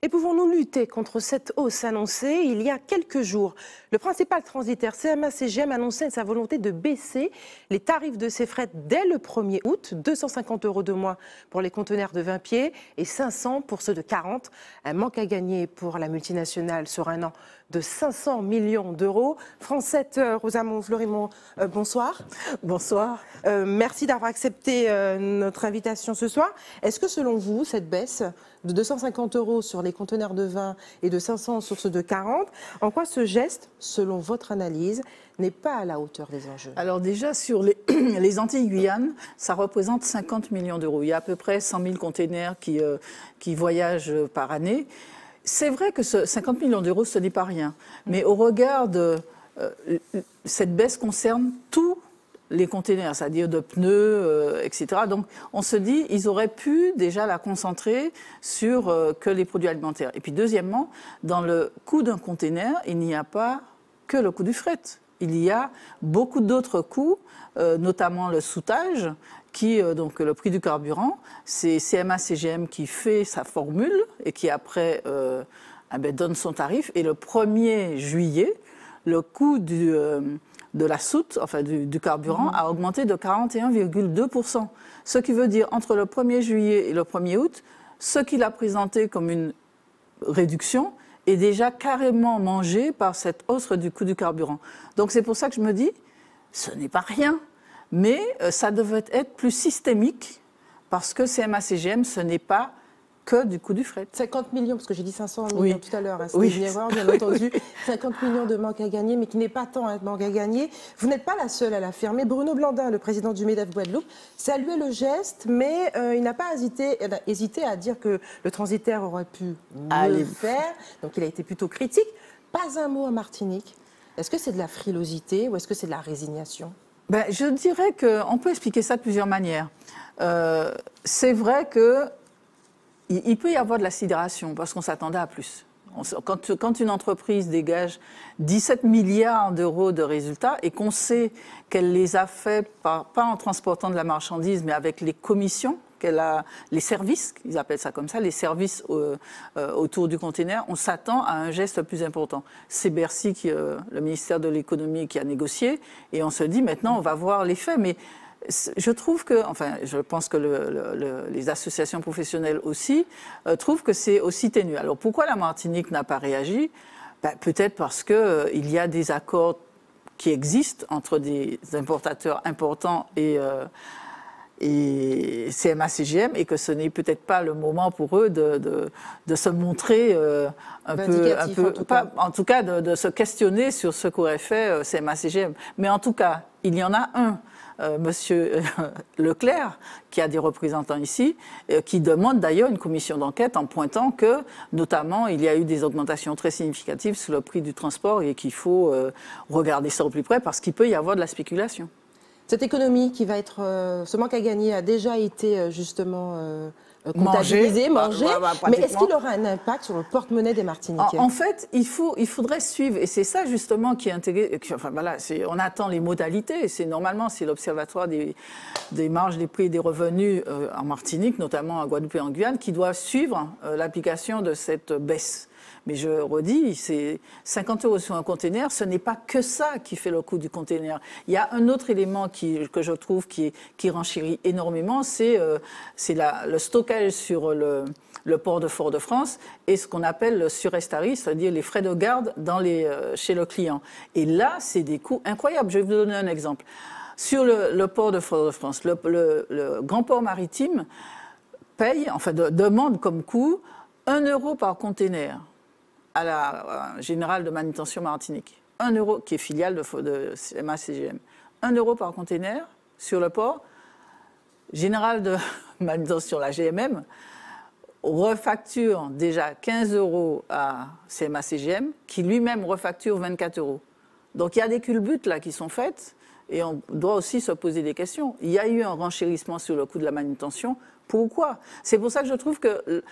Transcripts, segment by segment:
Et pouvons-nous lutter contre cette hausse annoncée il y a quelques jours? Le principal transitaire CMA-CGM annonçait sa volonté de baisser les tarifs de ses fret dès le 1er août, 250 € de moins pour les conteneurs de 20 pieds et 500 pour ceux de 40. Un manque à gagner pour la multinationale sur un an de 500 millions d'euros. France 7, Rosamond Florimond, bonsoir. Bonsoir. Merci d'avoir accepté notre invitation ce soir. Est-ce que selon vous, cette baisse de 250 € sur les conteneurs de 20 et de 500 sur ceux de 40, en quoi ce geste, selon votre analyse, n'est pas à la hauteur des enjeux? Alors déjà, sur les Antilles-Guyane, ça représente 50 millions d'euros. Il y a à peu près 100 000 containers qui voyagent par année. C'est vrai que ce 50 millions d'euros, ce n'est pas rien. Mais au regard de cette baisse concerne tous les containers, c'est-à-dire de pneus, etc. Donc on se dit, ils auraient pu déjà la concentrer sur que les produits alimentaires. Et puis deuxièmement, dans le coût d'un container, il n'y a pas que le coût du fret. Il y a beaucoup d'autres coûts, notamment le soûtage, donc le prix du carburant. C'est CMA-CGM qui fait sa formule et qui après donne son tarif. Et le 1er juillet, le coût de la soute, enfin du carburant, a augmenté de 41,2%. Ce qui veut dire, entre le 1er juillet et le 1er août, ce qu'il a présenté comme une réduction est déjà carrément mangé par cette hausse du coût du carburant. Donc c'est pour ça que je me dis, ce n'est pas rien, mais ça devrait être plus systémique, parce que CMA-CGM, ce n'est pas que du coût du fret. 50 millions, parce que j'ai dit 500 millions oui. tout à l'heure, c'était une erreur, bien entendu. 50 millions de manque à gagner, mais qui n'est pas tant un manque à gagner. Vous n'êtes pas la seule à l'affirmer. Bruno Blandin, le président du MEDEF Guadeloupe, saluait le geste, mais il n'a pas hésité à dire que le transitaire aurait pu mieux faire. Donc il a été plutôt critique. Pas un mot à Martinique. Est-ce que c'est de la frilosité ou est-ce que c'est de la résignation? Je dirais qu'on peut expliquer ça de plusieurs manières. C'est vrai que il peut y avoir de la sidération parce qu'on s'attendait à plus. Quand une entreprise dégage 17 milliards d'euros de résultats et qu'on sait qu'elle les a fait pas en transportant de la marchandise, mais avec les commissions qu'elle a, les services, ils appellent ça comme ça, les services autour du container, on s'attend à un geste plus important. C'est Bercy, le ministère de l'économie, qui a négocié et on se dit maintenant on va voir l'effet. Mais je trouve que, enfin, je pense que les associations professionnelles aussi trouvent que c'est aussi ténu. Alors pourquoi la Martinique n'a pas réagi? Peut-être parce qu'il y a des accords qui existent entre des importateurs importants et CMA-CGM et que ce n'est peut-être pas le moment pour eux de se montrer en tout cas de se questionner sur ce qu'aurait fait CMA-CGM. Mais en tout cas, il y en a un. Monsieur Leclerc, qui a des représentants ici, qui demande d'ailleurs une commission d'enquête en pointant que, notamment, il y a eu des augmentations très significatives sur le prix du transport et qu'il faut regarder ça au plus près parce qu'il peut y avoir de la spéculation. Cette économie qui va être, ce manque à gagner a déjà été justement comptabilisé, mangé, mais est-ce qu'il aura un impact sur le porte-monnaie des Martiniquais? En fait, il faudrait suivre, et c'est ça justement qui est intégré. Enfin voilà, on attend les modalités. Normalement, c'est l'Observatoire des marges, des prix et des revenus en Martinique, notamment en Guadeloupe et en Guyane, qui doit suivre l'application de cette baisse. Mais je redis, c'est 50 € sur un container, ce n'est pas que ça qui fait le coût du container. Il y a un autre élément que je trouve qui renchérit énormément, c'est le stockage sur le port de Fort-de-France et ce qu'on appelle le surestarie, c'est-à-dire les frais de garde chez le client. Et là, c'est des coûts incroyables. Je vais vous donner un exemple. Sur le port de Fort-de-France, le grand port maritime demande comme coût 1 € par container à la Générale de manutention Martinique. 1 € qui est filiale de CMA-CGM. 1 € par container sur le port. Générale de manutention, la GMM, refacture déjà 15 € à CMA-CGM, qui lui-même refacture 24 €. Donc il y a des culbutes là qui sont faites et on doit aussi se poser des questions. Il y a eu un renchérissement sur le coût de la manutention. Pourquoi? C'est pour ça que je trouve que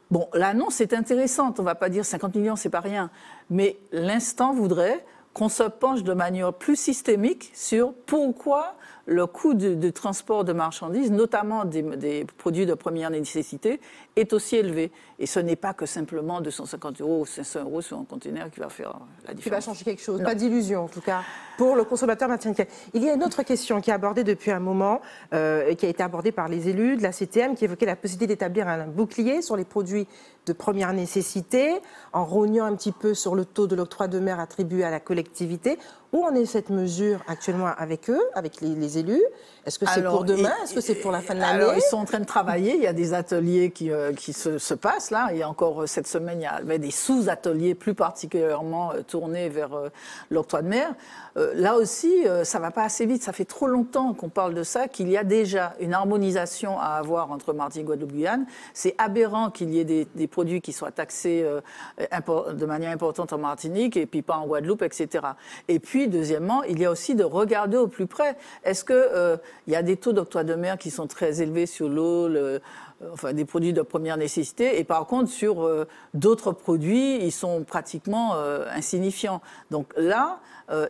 bon, l'annonce est intéressante, on ne va pas dire 50 millions, c'est pas rien, mais l'instant voudrait qu'on se penche de manière plus systémique sur pourquoi le coût du transport de marchandises, notamment des produits de première nécessité, est aussi élevé. Et ce n'est pas que simplement 250 € ou 500 € sur un conteneur qui va faire la différence. Qui va changer quelque chose, non. Pas d'illusion en tout cas, pour le consommateur martiniquais. Il y a une autre question qui est abordée depuis un moment, qui a été abordée par les élus de la CTM, qui évoquait la possibilité d'établir un bouclier sur les produits de première nécessité, en rognant un petit peu sur le taux de l'octroi de mer attribué à la collectivité. Où en est cette mesure actuellement avec eux, avec les élus? Est-ce que c'est pour demain? Est-ce que c'est pour la fin de l'année? Alors, ils sont en train de travailler. Il y a des ateliers qui se passent là. Il y a encore cette semaine, il y avait des sous-ateliers plus particulièrement tournés vers l'octroi de mer. Là aussi, ça ne va pas assez vite. Ça fait trop longtemps qu'on parle de ça, qu'il y a déjà une harmonisation à avoir entre Martinique, Guadeloupe, Guyane. C'est aberrant qu'il y ait des produits qui soient taxés de manière importante en Martinique et puis pas en Guadeloupe, etc. Et puis, deuxièmement, il y a aussi de regarder au plus près. Est-ce qu'il y a des taux d'octroi de mer qui sont très élevés sur l'eau, enfin des produits de première nécessité, et par contre, sur d'autres produits, ils sont pratiquement insignifiants. Donc là,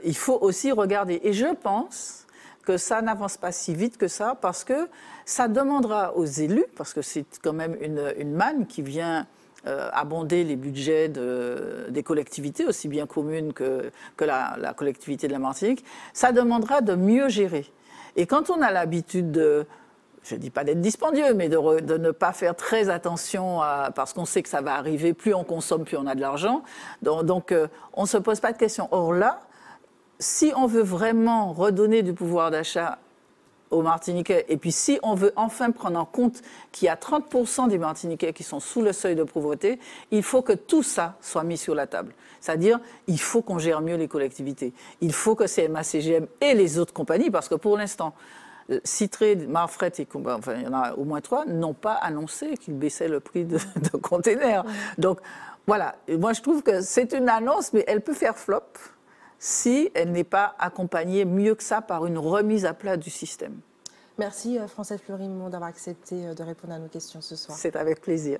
il faut aussi regarder. Et je pense que ça n'avance pas si vite que ça, parce que ça demandera aux élus, parce que c'est quand même une manne qui vient abonder les budgets des collectivités, aussi bien communes que la collectivité de la Martinique, ça demandera de mieux gérer. Et quand on a l'habitude je ne dis pas d'être dispendieux, mais de ne pas faire très attention, parce qu'on sait que ça va arriver, plus on consomme, plus on a de l'argent, donc on ne se pose pas de questions. Or là, si on veut vraiment redonner du pouvoir d'achat aux Martiniquais, et puis si on veut enfin prendre en compte qu'il y a 30% des Martiniquais qui sont sous le seuil de pauvreté, il faut que tout ça soit mis sur la table. C'est-à-dire, il faut qu'on gère mieux les collectivités. Il faut que CMA-CGM et les autres compagnies, parce que pour l'instant, Seatrade, Marfret et enfin, il y en a au moins 3, n'ont pas annoncé qu'ils baissaient le prix de containers. Donc voilà, moi je trouve que c'est une annonce, mais elle peut faire flop si elle n'est pas accompagnée mieux que ça par une remise à plat du système. Merci Françoise Fleurimond d'avoir accepté de répondre à nos questions ce soir. C'est avec plaisir.